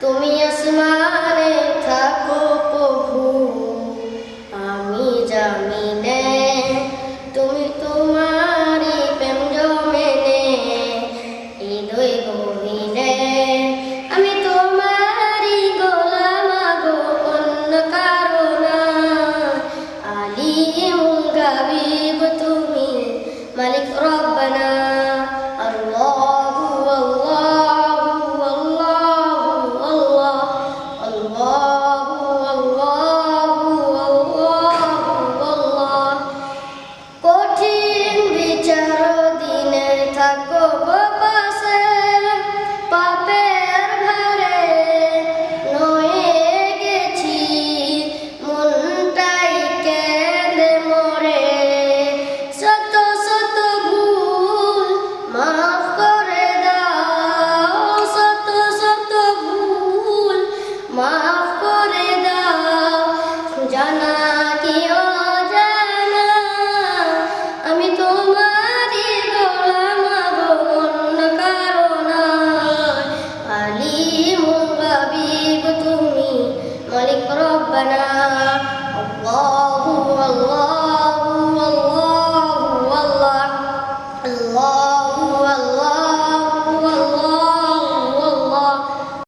তুমি আসমানে থাকো প্রভু, আমি জামিনে, তুমি তোমারি প্রেম জমেনে, হৃদয় গহীনে, আমি তোমারি গোলাম গো, অন্য কারো না। আলিম গাবিব তুমি, মালিক রব্বানা। কঠিন বিচার দিনে থাকো পাশে, পাপের ভারে নয়ে গেছি, মনটাই কেঁদে মরে। শত শত ভুল মাফ করে দাও, শত শত ভুল মাফ করে দাও, জানা কি অজানা, আমি তোমারি গোলাম গো, অন্য কারো না। আলিম গাবিব তুমি, মালিক রব্বানা। আল্লাহ